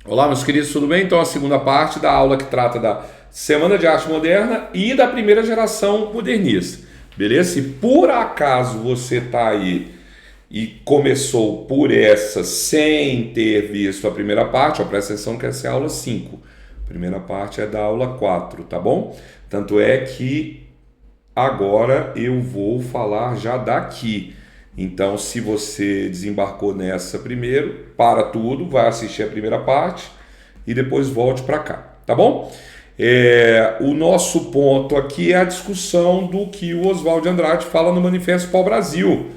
Olá, meus queridos, tudo bem? Então, a segunda parte da aula que trata da Semana de Arte Moderna e da primeira geração modernista, beleza? Se por acaso você está aí e começou por essa sem ter visto a primeira parte, ó, presta atenção que essa é a aula 5. A primeira parte é da aula 4, tá bom? Tanto é que agora eu vou falar já daqui. Então, se você desembarcou nessa primeiro, para tudo, vai assistir a primeira parte e depois volte para cá, tá bom? O nosso ponto aqui é a discussão do que o Oswald de Andrade fala no Manifesto Pau-Brasil.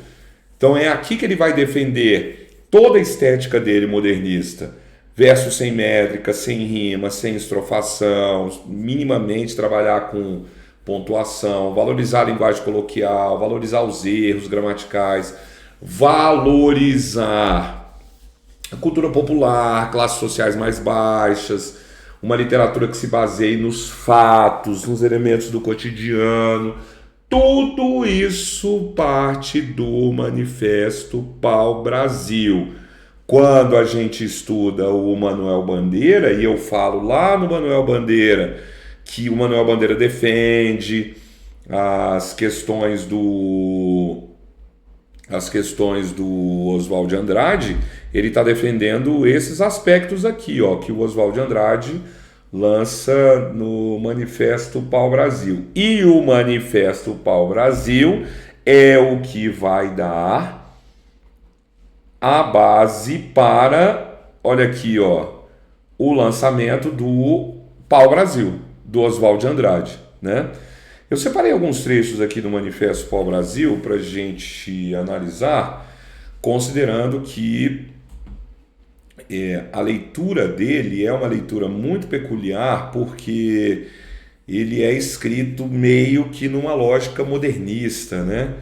Então, é aqui que ele vai defender toda a estética dele modernista. Verso sem métrica, sem rima, sem estrofação, minimamente trabalhar com pontuação, valorizar a linguagem coloquial, valorizar os erros gramaticais, valorizar a cultura popular, classes sociais mais baixas, uma literatura que se baseie nos fatos, nos elementos do cotidiano. Tudo isso parte do Manifesto Pau-Brasil. Quando a gente estuda o Manuel Bandeira, e eu falo lá no Manuel Bandeira que o Manuel Bandeira defende as questões do Oswald de Andrade, ele está defendendo esses aspectos aqui, ó, que o Oswald de Andrade lança no Manifesto Pau-Brasil. E o Manifesto Pau-Brasil é o que vai dar a base para, olha aqui, ó, o lançamento do Pau-Brasil, do Oswald de Andrade, né? Eu separei alguns trechos aqui do Manifesto Pau-Brasil para a gente analisar, considerando que a leitura dele é uma leitura muito peculiar, porque ele é escrito meio que numa lógica modernista, né?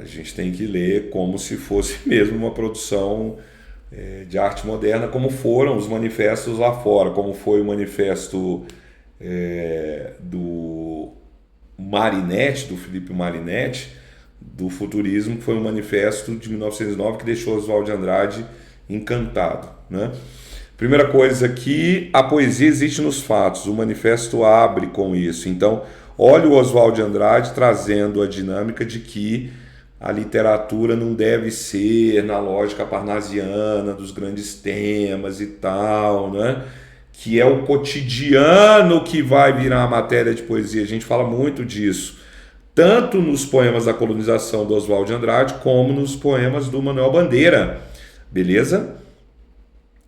A gente tem que ler como se fosse mesmo uma produção de arte moderna, como foram os manifestos lá fora, como foi o manifesto do Marinetti, do Felipe Marinetti, do futurismo, que foi um manifesto de 1909 que deixou Oswald de Andrade encantado, né? Primeira coisa aqui, a poesia existe nos fatos, o manifesto abre com isso. Então, olha o Oswald de Andrade trazendo a dinâmica de que a literatura não deve ser na lógica parnasiana dos grandes temas e tal, né? Que é o cotidiano que vai virar a matéria de poesia. A gente fala muito disso, tanto nos poemas da colonização do Oswald de Andrade, como nos poemas do Manuel Bandeira, beleza?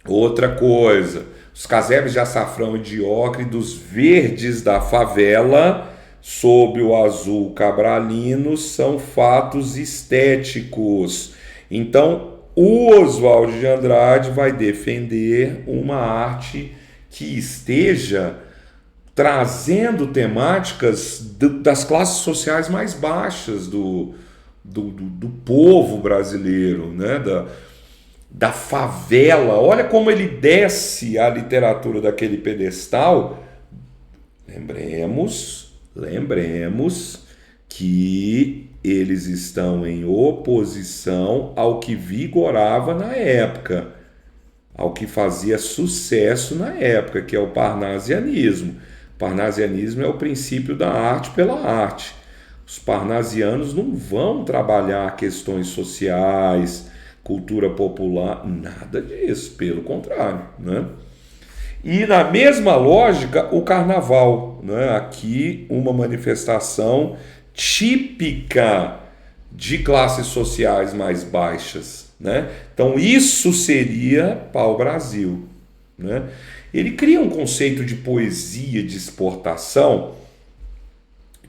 Outra coisa, os casebres de açafrão e de ocre dos verdes da favela sob o azul cabralino são fatos estéticos. Então, o Oswald de Andrade vai defender uma arte que esteja trazendo temáticas das classes sociais mais baixas do povo brasileiro, né? Da favela. Olha como ele desce a literatura daquele pedestal. Lembremos que eles estão em oposição ao que vigorava na época, ao que fazia sucesso na época, que é o parnasianismo. O parnasianismo é o princípio da arte pela arte. Os parnasianos não vão trabalhar questões sociais, cultura popular, nada disso, pelo contrário, né? E na mesma lógica, o carnaval, né? Aqui uma manifestação típica de classes sociais mais baixas, né? Então isso seria Pau-Brasil, né? Ele cria um conceito de poesia de exportação,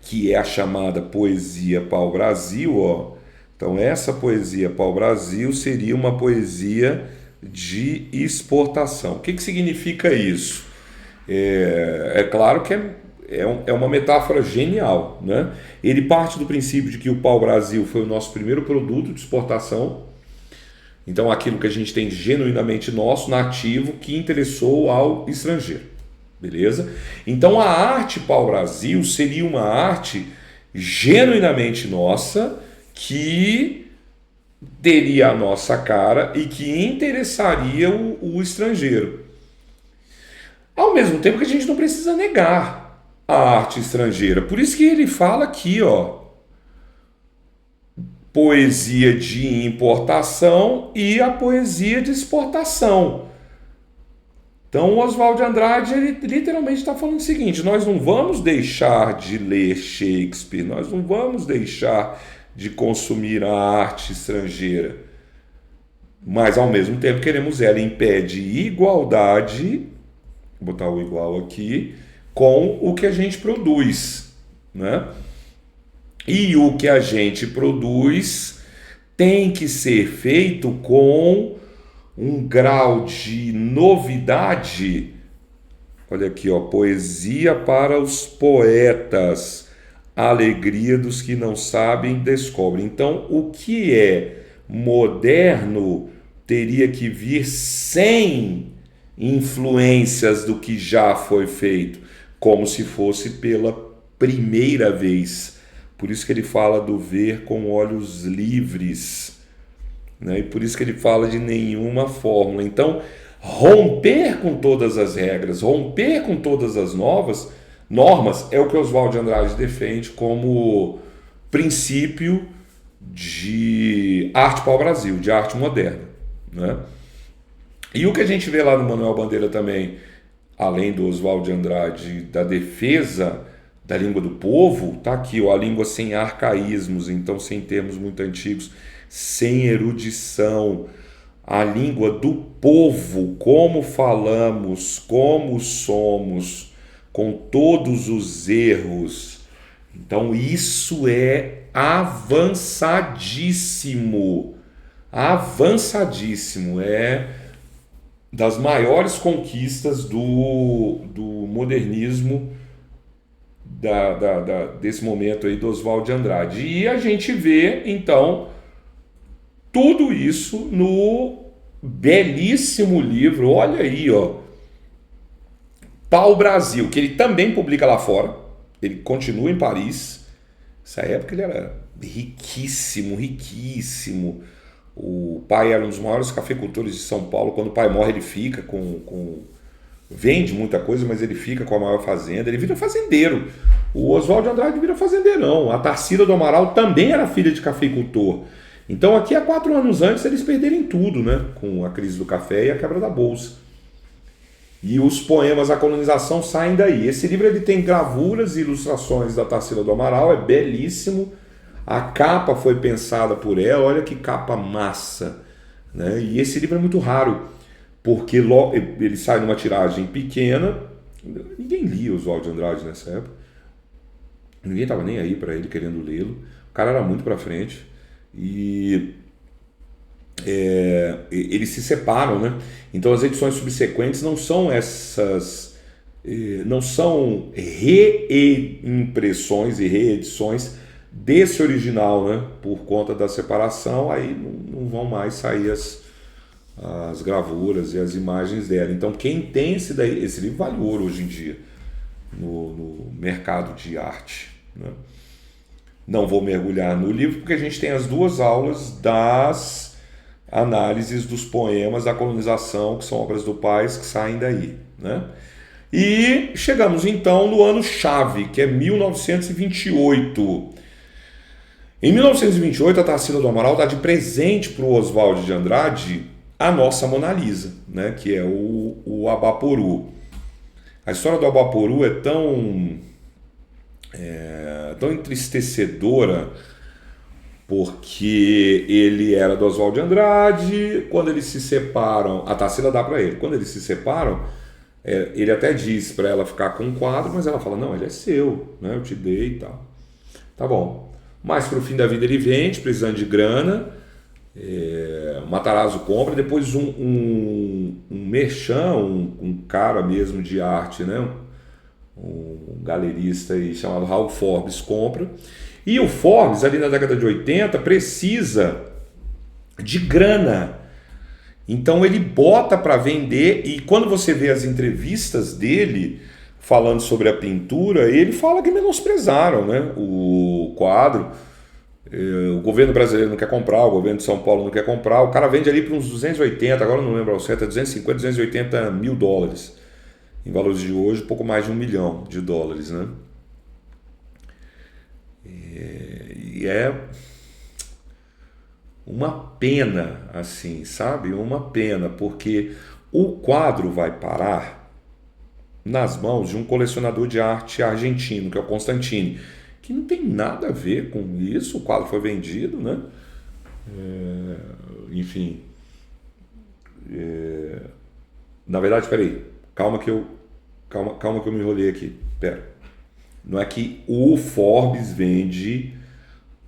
que é a chamada poesia Pau-Brasil, ó. Então essa poesia Pau-Brasil seria uma poesia de exportação. O que significa isso? É claro que é uma metáfora genial, né? Ele parte do princípio de que o pau-brasil foi o nosso primeiro produto de exportação, então aquilo que a gente tem genuinamente nosso, nativo, que interessou ao estrangeiro, beleza? Então a arte pau-brasil seria uma arte genuinamente nossa, que teria a nossa cara e que interessaria o estrangeiro. Ao mesmo tempo que a gente não precisa negar a arte estrangeira. Por isso que ele fala aqui, ó, poesia de importação e a poesia de exportação. Então, o Oswald de Andrade, ele literalmente está falando o seguinte: nós não vamos deixar de ler Shakespeare, nós não vamos deixar de consumir a arte estrangeira, mas ao mesmo tempo queremos ela em pé de igualdade, vou botar o igual aqui, com o que a gente produz, né? E o que a gente produz tem que ser feito com um grau de novidade. Olha aqui, ó, poesia para os poetas, a alegria dos que não sabem descobrem. Então, o que é moderno teria que vir sem influências do que já foi feito, como se fosse pela primeira vez. Por isso que ele fala do ver com olhos livres, né? E por isso que ele fala de nenhuma fórmula. Então, romper com todas as regras, romper com todas as normas é o que Oswald de Andrade defende como princípio de arte para o Brasil, de arte moderna, né? E o que a gente vê lá no Manuel Bandeira também, além do Oswald de Andrade, da defesa da língua do povo, tá aqui, ó, a língua sem arcaísmos, então sem termos muito antigos, sem erudição, a língua do povo, como falamos, como somos, com todos os erros. Então isso é avançadíssimo, avançadíssimo, é das maiores conquistas do modernismo desse momento aí do Oswald de Andrade. E a gente vê, então, tudo isso no belíssimo livro, olha aí, ó, Pau Brasil, que ele também publica lá fora, ele continua em Paris. Nessa época ele era riquíssimo, riquíssimo. O pai era um dos maiores cafeicultores de São Paulo. Quando o pai morre, ele fica vende muita coisa, mas ele fica com a maior fazenda, ele vira fazendeiro. O Oswald de Andrade vira fazendeirão. A Tarsila do Amaral também era filha de cafeicultor. Então aqui há 4 anos antes eles perderem tudo, né? Com a crise do café e a quebra da bolsa. E os poemas A Colonização saem daí. Esse livro ele tem gravuras e ilustrações da Tarsila do Amaral, é belíssimo. A capa foi pensada por ela, olha que capa massa, né? E esse livro é muito raro, porque ele sai numa tiragem pequena. Ninguém lia Oswald de Andrade nessa época, ninguém estava nem aí para ele querendo lê-lo, o cara era muito para frente, e eles se separam, né? Então as edições subsequentes não são essas, não são reimpressões e reedições desse original, né? Por conta da separação, aí não vão mais sair as gravuras e as imagens dela. Então quem tem esse livro vale ouro hoje em dia no mercado de arte, né? Não vou mergulhar no livro porque a gente tem as 2 aulas das análises dos poemas da colonização, que são obras do Paes, que saem daí, né? E chegamos então no ano chave, que é 1928. Em 1928, a Tarsila do Amaral dá de presente para o Oswald de Andrade a nossa Mona Lisa, né? Que é o Abaporu. A história do Abaporu é tão entristecedora, porque ele era do Oswald de Andrade. Quando eles se separam, a Tarsila dá para ele. Quando eles se separam, ele até diz para ela ficar com um quadro, mas ela fala, não, ele é seu, né? Eu te dei e tal. Tá bom. Mas pro fim da vida ele vende, precisando de grana. Matarazzo compra, depois um merchan, um cara mesmo de arte, né? Um galerista aí chamado Raul Forbes compra. E o Forbes, ali na década de 80, precisa de grana. Então ele bota para vender, e quando você vê as entrevistas dele falando sobre a pintura, ele fala que menosprezaram, né, o quadro. O governo brasileiro não quer comprar, o governo de São Paulo não quer comprar, o cara vende ali para uns 280, agora eu não lembro ao certo, é 250, 280 mil dólares. Em valores de hoje, pouco mais de $1 milhão, né? E é uma pena, assim, sabe? Uma pena, porque o quadro vai parar nas mãos de um colecionador de arte argentino, que é o Constantini, que não tem nada a ver com isso. O quadro foi vendido, né? Enfim. Na verdade, peraí, calma que eu me enrolei aqui. Pera. Não é que o Forbes vende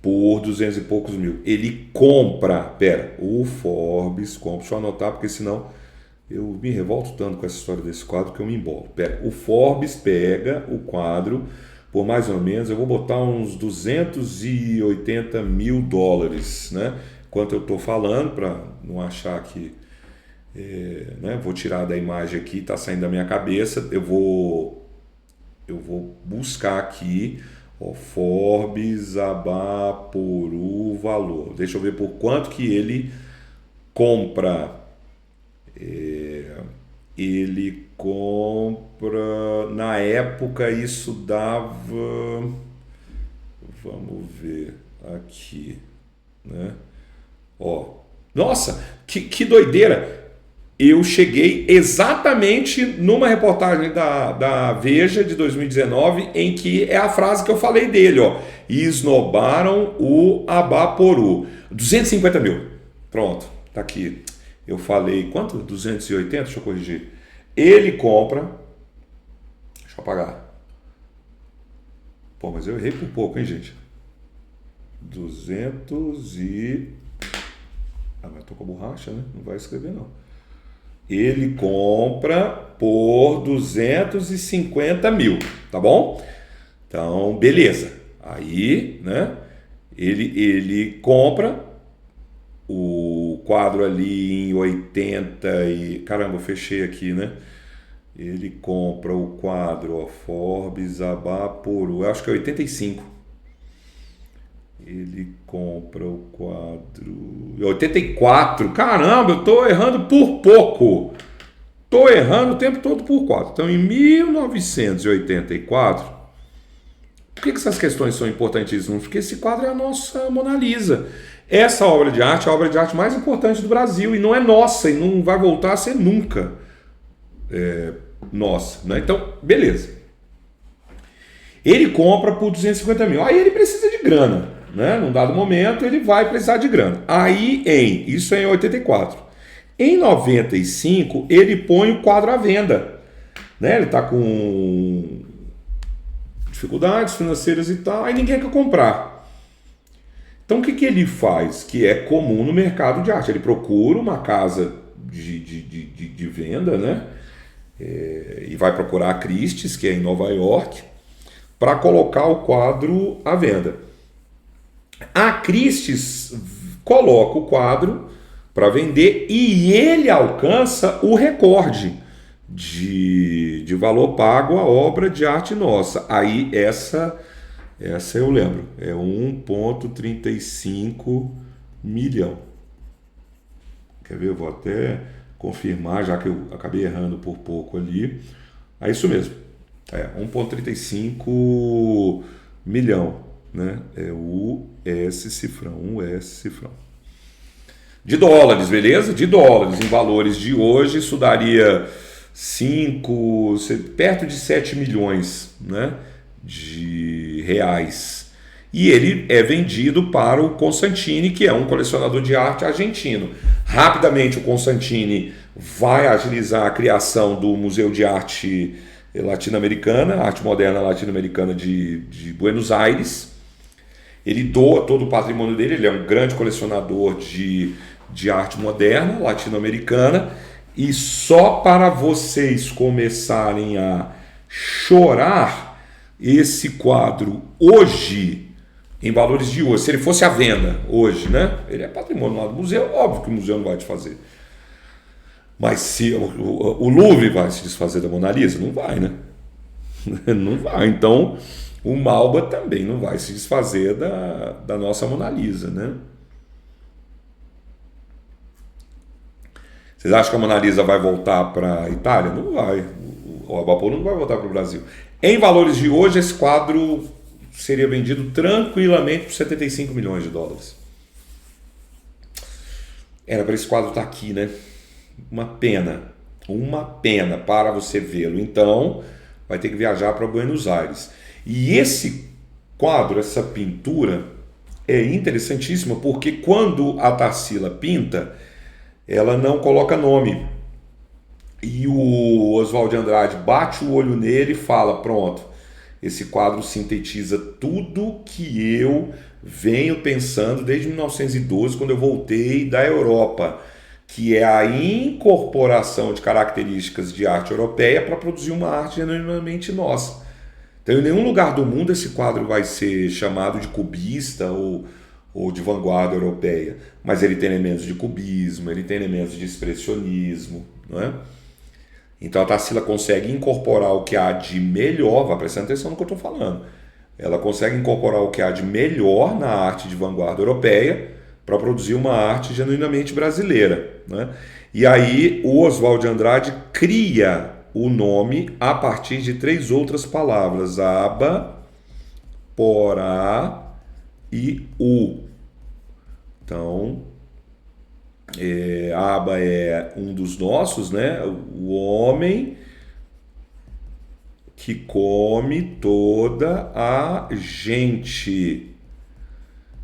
por 200 e poucos mil. Ele compra. O Forbes compra. Deixa eu anotar, porque senão eu me revolto tanto com essa história desse quadro que eu me embolo. O Forbes pega o quadro por mais ou menos, eu vou botar uns 280 mil dólares, né? Quanto eu estou falando, para não achar que... né? Vou tirar da imagem aqui, está saindo da minha cabeça. Eu vou buscar aqui, ó, Forbes Abaporu valor. Deixa eu ver por quanto que ele compra. Ele compra, na época isso dava, vamos ver aqui, né? Ó, nossa, que doideira! Eu cheguei exatamente numa reportagem da Veja de 2019, em que é a frase que eu falei dele, ó. Esnobaram o Abaporu. 250 mil. Pronto, tá aqui. Eu falei, quanto? 280? Deixa eu corrigir. Ele compra... Deixa eu apagar. Pô, mas eu errei por pouco, hein, gente? 200 e... Ah, mas tô com a borracha, né? Não vai escrever, não. Ele compra por 250 mil, tá bom? Então, beleza. Aí, né? Ele compra o quadro ali em 80 e... Caramba, eu fechei aqui, né? Ele compra o quadro, ó, Forbes Abaporu, eu acho que é 85. Ele compra o quadro... 84. Caramba, eu tô errando por pouco. Tô errando o tempo todo por quadro. Então, em 1984... Por que essas questões são importantíssimas? Porque esse quadro é a nossa Mona Lisa. Essa obra de arte é a obra de arte mais importante do Brasil. E não é nossa, e não vai voltar a ser nunca nossa, né? Então, beleza. Ele compra por 250 mil. Aí ele precisa de grana. Né? Num dado momento ele vai precisar de grana. Aí isso é em 84. Em 95 ele põe o quadro à venda. Né? Ele está com dificuldades financeiras e tal, aí ninguém quer comprar. Então o que ele faz? Que é comum no mercado de arte. Ele procura uma casa de venda, né? E vai procurar a Christie's, que é em Nova York, para colocar o quadro à venda. A Christie's coloca o quadro para vender e ele alcança o recorde de valor pago à obra de arte nossa. Aí essa eu lembro, é 1,35 milhão. Quer ver? Eu vou até confirmar, já que eu acabei errando por pouco ali. É isso mesmo, 1,35 milhão. Né? É o S cifrão, de dólares, beleza? De dólares. Em valores de hoje, isso daria perto de 7 milhões, né, de reais. E ele é vendido para o Constantini, que é um colecionador de arte argentino. Rapidamente o Constantini vai agilizar a criação do Museu de Arte Latino-Americana, Arte Moderna Latino-Americana de Buenos Aires. Ele doa todo o patrimônio dele, ele é um grande colecionador de arte moderna latino-americana. E só para vocês começarem a chorar, esse quadro hoje, em valores de hoje, se ele fosse à venda hoje, né? Ele é patrimônio lá do museu, óbvio que o museu não vai desfazer. Mas se o Louvre vai se desfazer da Mona Lisa? Não vai, né? Não vai. Então, o Malba também não vai se desfazer da nossa Mona Lisa, né? Vocês acham que a Mona Lisa vai voltar para a Itália? Não vai. O Abapolo não vai voltar para o Brasil. Em valores de hoje, esse quadro seria vendido tranquilamente por 75 milhões de dólares. Era para esse quadro estar aqui, né? Uma pena. Uma pena para você vê-lo. Então, vai ter que viajar para Buenos Aires. E esse quadro, essa pintura, é interessantíssima porque quando a Tarsila pinta, ela não coloca nome. E o Oswald de Andrade bate o olho nele e fala: pronto, esse quadro sintetiza tudo que eu venho pensando desde 1912, quando eu voltei da Europa, que é a incorporação de características de arte europeia para produzir uma arte genuinamente nossa. Então, em nenhum lugar do mundo esse quadro vai ser chamado de cubista ou de vanguarda europeia, mas ele tem elementos de cubismo, ele tem elementos de expressionismo, não é? Então a Tarsila consegue incorporar o que há de melhor, vai prestando atenção no que eu estou falando, ela consegue incorporar o que há de melhor na arte de vanguarda europeia para produzir uma arte genuinamente brasileira, né? E aí o Oswald de Andrade cria o nome a partir de 3 outras palavras: aba, porá e u. Então, aba é um dos nossos, né? O homem que come toda a gente.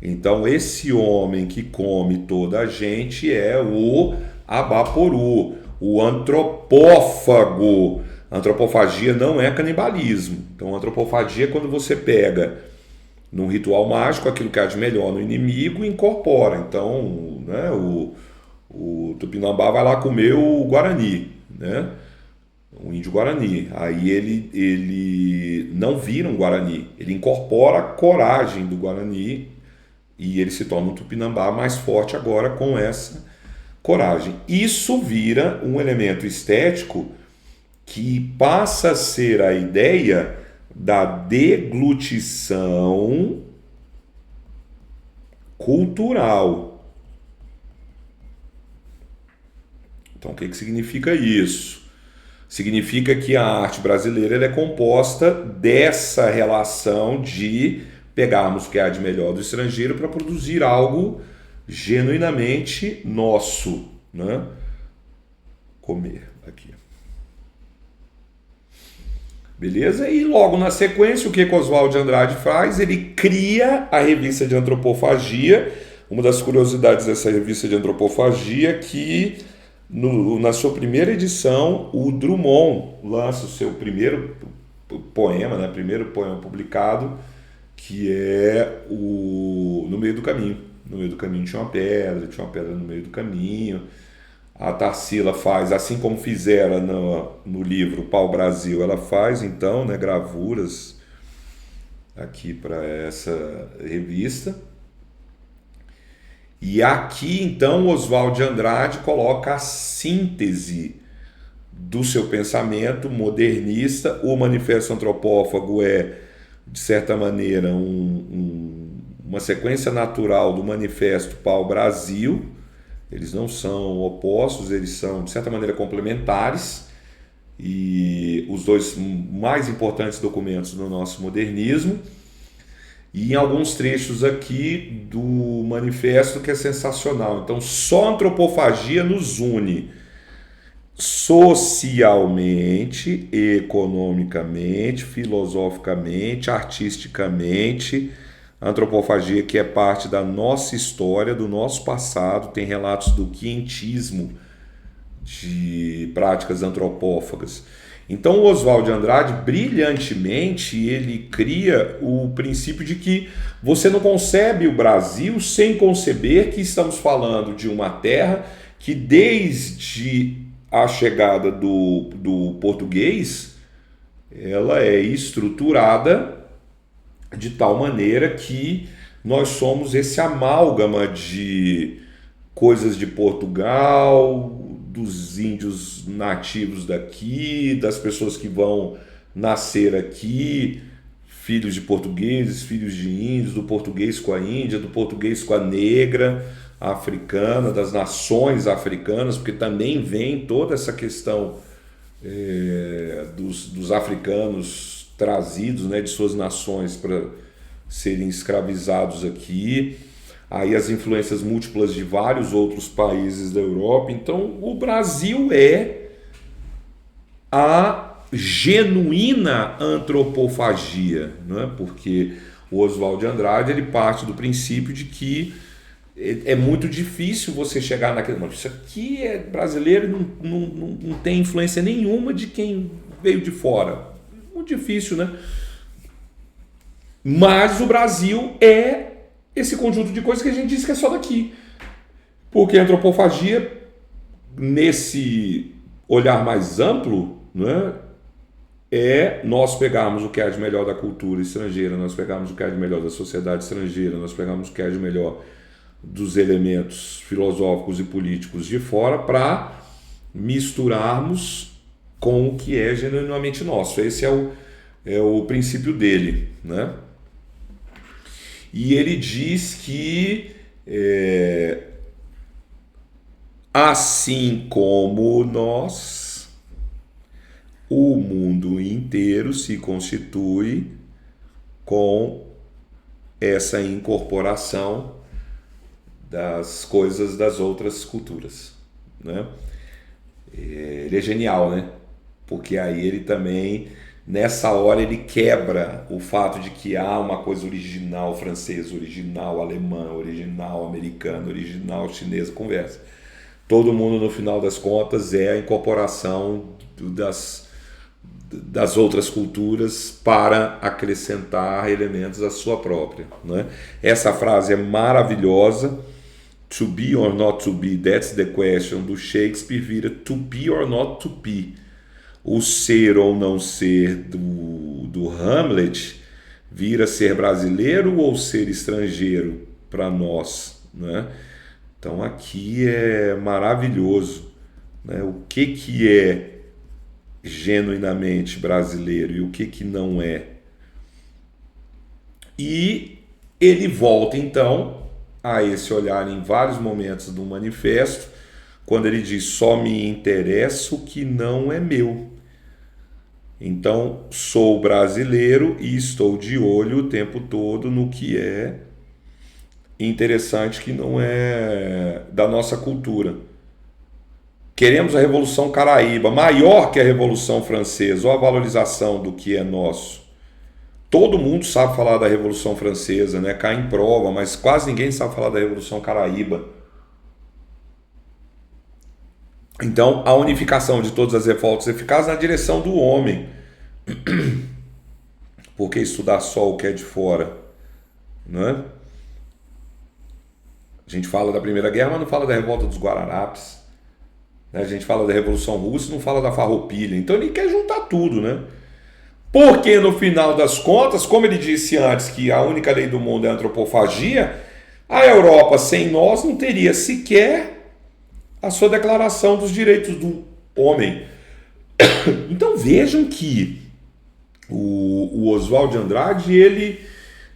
Então, esse homem que come toda a gente é o Abaporu, o antropófago. Antropofagia não é canibalismo. Então, antropofagia é quando você pega, num ritual mágico, aquilo que há de melhor no inimigo e incorpora. Então, né, o Tupinambá vai lá comer o Guarani, né? O índio Guarani. Aí ele não vira um Guarani, ele incorpora a coragem do Guarani e ele se torna um Tupinambá mais forte agora com essa coragem. Isso vira um elemento estético que passa a ser a ideia da deglutição cultural. Então, o que significa isso? Significa que a arte brasileira ela é composta dessa relação de pegarmos o que há de melhor do estrangeiro para produzir algo genuinamente nosso, né? Comer aqui. Beleza? E logo na sequência, o que Oswald de Andrade faz? Ele cria a revista de antropofagia. Uma das curiosidades dessa revista de antropofagia é que na sua primeira edição, o Drummond lança o seu primeiro poema, né? Primeiro poema publicado, que é o No Meio do Caminho. No meio do caminho tinha uma pedra no meio do caminho. A Tarsila faz, assim como fizera no livro Pau Brasil, ela faz então, né, gravuras aqui para essa revista. E aqui então Oswald de Andrade coloca a síntese do seu pensamento modernista. O Manifesto Antropófago é, de certa maneira, uma sequência natural do Manifesto Pau Brasil. Eles não são opostos, eles são, de certa maneira, complementares. E os dois mais importantes documentos do nosso modernismo. E em alguns trechos aqui do manifesto que é sensacional. Então, só a antropofagia nos une socialmente, economicamente, filosoficamente, artisticamente. A antropofagia que é parte da nossa história, do nosso passado, tem relatos do quientismo, de práticas antropófagas. Então o Oswald de Andrade, brilhantemente, ele cria o princípio de que você não concebe o Brasil sem conceber que estamos falando de uma terra que desde a chegada do português, ela é estruturada de tal maneira que nós somos esse amálgama de coisas de Portugal, dos índios nativos daqui, das pessoas que vão nascer aqui, filhos de portugueses, filhos de índios, do português com a Índia, do português com a negra africana, das nações africanas, porque também vem toda essa questão dos africanos trazidos, né, de suas nações para serem escravizados aqui. Aí as influências múltiplas de vários outros países da Europa. Então o Brasil é a genuína antropofagia, não é? Porque o Oswald de Andrade ele parte do princípio de que é muito difícil você chegar naquele... Não, isso aqui é brasileiro, não tem influência nenhuma de quem veio de fora. Muito difícil, né? Mas o Brasil é esse conjunto de coisas que a gente diz que é só daqui. Porque a antropofagia, nesse olhar mais amplo, né, nós pegarmos o que há de melhor da cultura estrangeira, nós pegarmos o que há de melhor da sociedade estrangeira, nós pegarmos o que há de melhor dos elementos filosóficos e políticos de fora para misturarmos com o que é genuinamente nosso. Esse é o princípio dele, né? E ele diz que assim como nós, o mundo inteiro se constitui com essa incorporação das coisas das outras culturas, né? Ele é genial, né? Porque aí ele também, nessa hora, ele quebra o fato de que há uma coisa original francesa, original alemã, original americana, original chinesa, conversa. Todo mundo, no final das contas, é a incorporação das outras culturas para acrescentar elementos à sua própria, né? Essa frase é maravilhosa. To be or not to be, that's the question, do Shakespeare vira to be or not to be. O ser ou não ser do Hamlet vira ser brasileiro ou ser estrangeiro para nós, né? Então aqui é maravilhoso, né? O que é genuinamente brasileiro e o que não é. E ele volta então a esse olhar em vários momentos do manifesto, quando ele diz: só me interessa o que não é meu. Então, sou brasileiro e estou de olho o tempo todo no que é interessante, que não é da nossa cultura. Queremos a Revolução Caraíba, maior que a Revolução Francesa, ou a valorização do que é nosso. Todo mundo sabe falar da Revolução Francesa, né? Cai em prova, mas quase ninguém sabe falar da Revolução Caraíba. Então, a unificação de todas as revoltas eficazes na direção do homem. Porque estudar só o que é de fora, né? A gente fala da Primeira Guerra, mas não fala da Revolta dos Guararapes. A gente fala da Revolução Russa, não fala da Farroupilha. Então ele quer juntar tudo, né? Porque no final das contas, como ele disse antes, que a única lei do mundo é a antropofagia, a Europa sem nós não teria sequer a sua declaração dos direitos do homem. Então vejam que o Oswald de Andrade, ele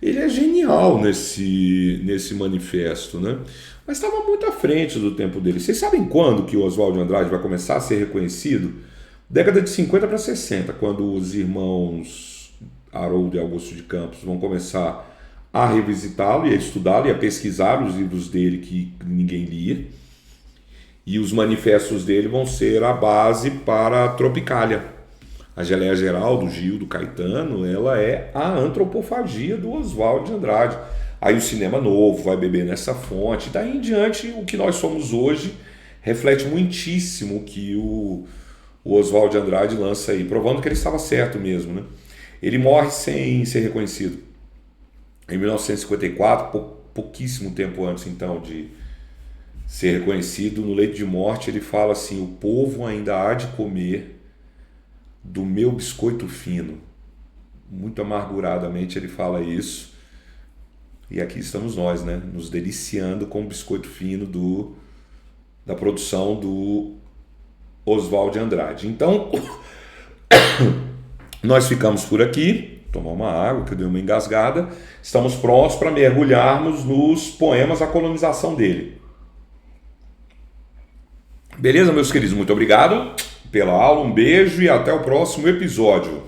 é genial nesse manifesto, né? Mas estava muito à frente do tempo dele. Vocês sabem quando que o Oswald de Andrade vai começar a ser reconhecido? Década de 50 para 60, quando os irmãos Haroldo e Augusto de Campos vão começar a revisitá-lo e a estudá-lo e a pesquisar os livros dele que ninguém lia. E os manifestos dele vão ser a base para a Tropicália. A Geleia Geral do Gil, do Caetano, ela é a antropofagia do Oswald de Andrade. Aí o cinema novo vai beber nessa fonte. Daí em diante, o que nós somos hoje reflete muitíssimo o que o Oswald de Andrade lança aí, provando que ele estava certo mesmo, né? Ele morre sem ser reconhecido. Em 1954, pouquíssimo tempo antes então de ser reconhecido, no leito de morte ele fala assim: o povo ainda há de comer do meu biscoito fino. Muito amarguradamente ele fala isso. E aqui estamos nós, né? Nos deliciando com o biscoito fino da produção do Oswald de Andrade. Então, nós ficamos por aqui. tomar uma água, que eu dei uma engasgada. Estamos prontos para mergulharmos nos poemas A Colonização dele. Beleza, meus queridos? Muito obrigado pela aula, um beijo e até o próximo episódio.